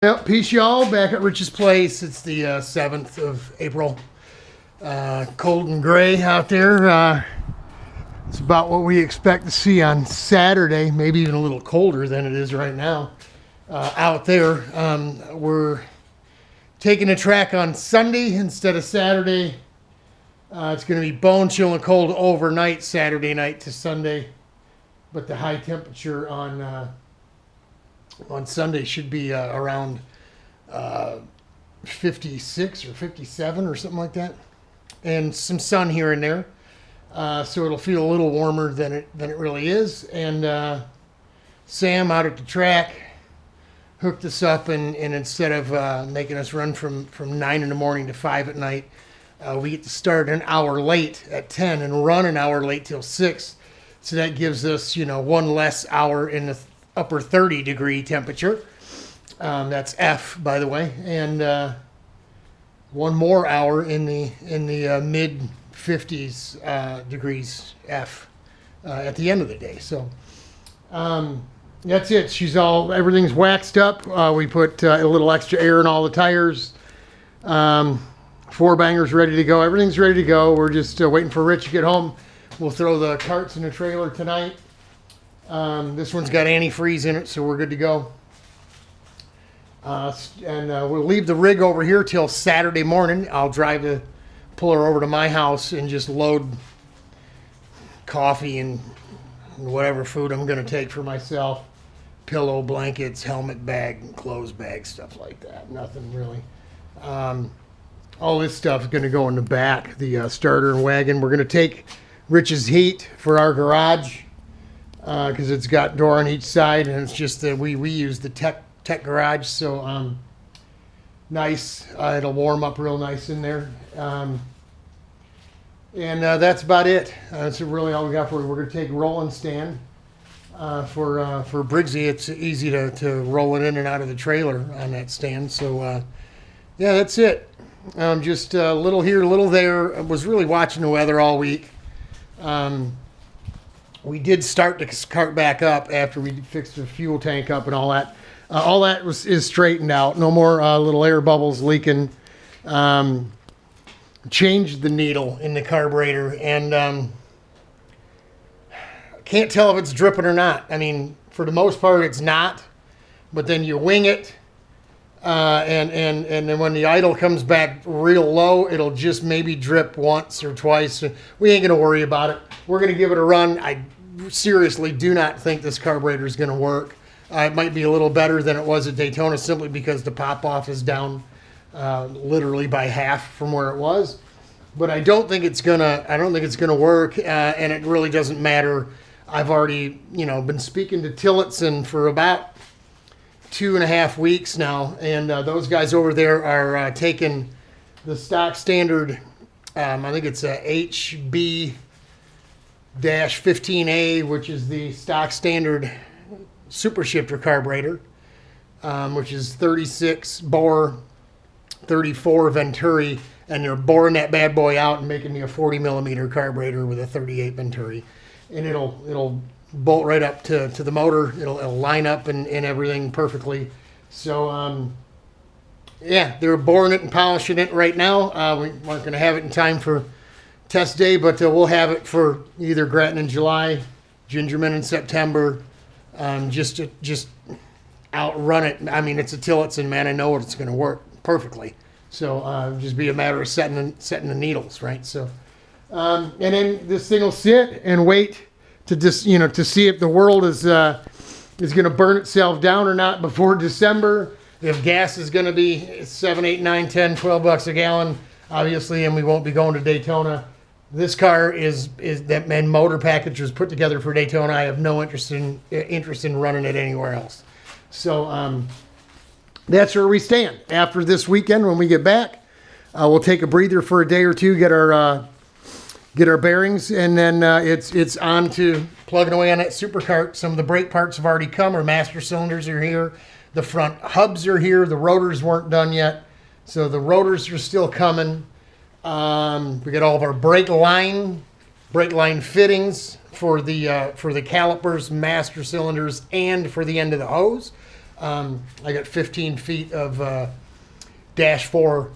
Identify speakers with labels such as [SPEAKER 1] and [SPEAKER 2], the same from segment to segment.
[SPEAKER 1] Yep, peace y'all, back at Rich's place. It's the 7th of April. Cold and gray out there. It's about what we expect to see on Saturday, maybe even a little colder than it is right now out there. We're taking a track on Sunday instead of Saturday. It's going to be bone chill and cold overnight, Saturday night to Sunday, but the high temperature on Sunday should be around 56 or 57 or something like that, and some sun here and there, so it'll feel a little warmer than it really is. And Sam out at the track hooked us up, and instead of making us run from 9 in the morning to 5 at night, we get to start an hour late at 10 and run an hour late till 6. So that gives us, one less hour in the upper 30 degree temperature. That's F, by the way, and one more hour in the mid 50s degrees F at the end of the day. So that's it. Everything's waxed up. We put a little extra air in all the tires. 4 bangers ready to go. Everything's ready to go. We're just waiting for Rich to get home. We'll throw the carts in the trailer tonight. This one's got antifreeze in it, so we're good to go. We'll leave the rig over here till Saturday morning. I'll pull her over to my house and just load coffee and whatever food I'm going to take for myself. Pillow, blankets, helmet bag, clothes bag, stuff like that. Nothing really. All this stuff is going to go in the back, the starter and wagon. We're going to take Rich's heat for our garage, because it's got door on each side, and it's just that we use the tech garage, so nice. It'll warm up real nice in there, and that's about it. That's really all we got for you. We're going to take rolling stand for Briggsy. It's easy to roll it in and out of the trailer on that stand. So yeah, that's it. Just a little here, a little there. I was really watching the weather all week. We did start the cart back up after we fixed the fuel tank up and all that. All that is straightened out. No more little air bubbles leaking. Changed the needle in the carburetor, and can't tell if it's dripping or not. I mean, for the most part, it's not. But then you wing it, and then when the idle comes back real low, it'll just maybe drip once or twice. We ain't gonna worry about it. We're gonna give it a run. I seriously do not think this carburetor is gonna work. It might be a little better than it was at Daytona, simply because the pop-off is down literally by half from where it was. But I don't think it's gonna work, and it really doesn't matter. I've already, been speaking to Tillotson for about 2.5 weeks now, and those guys over there are taking the stock standard. I think it's a HB-15A, which is the stock standard super shifter carburetor, which is 36 bore, 34 Venturi, and they're boring that bad boy out and making me a 40 millimeter carburetor with a 38 Venturi, and it'll bolt right up to the motor. It'll line up and everything perfectly. So yeah, they're boring it and polishing it right now. We weren't going to have it in time for test day, but we'll have it for either Grattan in July, Gingerman in September. Just outrun it. I mean, it's a Tillotson, man. I know it's going to work perfectly. So just be a matter of setting the needles, right? So and then this thing will sit and wait to just to see if the world is going to burn itself down or not before December. If gas is going to be $7, $8, $9, $10, $12 a gallon, obviously, and we won't be going to Daytona. This car is that motor package was put together for Daytona. I have no interest in running it anywhere else. So that's where we stand. After this weekend, when we get back, we'll take a breather for a day or two, get our bearings, and then it's on to plugging away on that supercart. Some of the brake parts have already come. Our master cylinders are here. The front hubs are here. The rotors weren't done yet, so the rotors are still coming. We got all of our brake line fittings for the calipers, master cylinders, and for the end of the hose. I got 15 feet of dash 4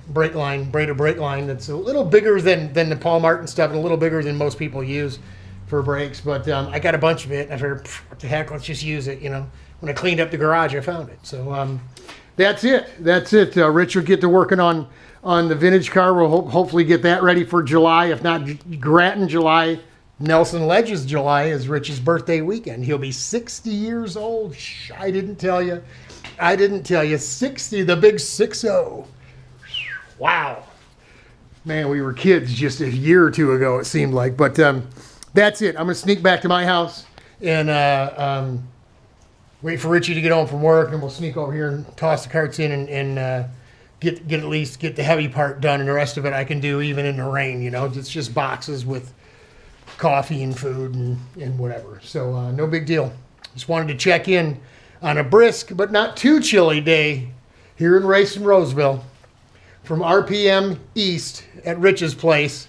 [SPEAKER 1] braided brake line that's a little bigger than the Paul Martin stuff and a little bigger than most people use for brakes. But I got a bunch of it. And I figured, what the heck, let's just use it. You know, when I cleaned up the garage, I found it. So that's it. That's it. Rich will get to working on the vintage car. We'll hopefully get that ready for July. If not Grattan July, Nelson Ledge's July is Rich's birthday weekend. He'll be 60 years old. Shh, I didn't tell you. I didn't tell you. 60, the big 6-0. Wow. Man, we were kids just a year or two ago, it seemed like. But that's it. I'm going to sneak back to my house and wait for Richie to get home from work, and we'll sneak over here and toss the carts in and get at least get the heavy part done, and the rest of it I can do even in the rain. You know, it's just boxes with coffee and food and whatever. So no big deal. Just wanted to check in on a brisk but not too chilly day here in Racing Roseville from RPM East at Rich's place,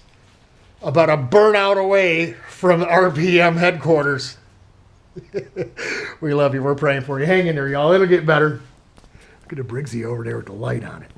[SPEAKER 1] about a burnout away from RPM headquarters. We love you. We're praying for you. Hang in there, y'all. It'll get better. Look at the Briggsy over there with the light on it.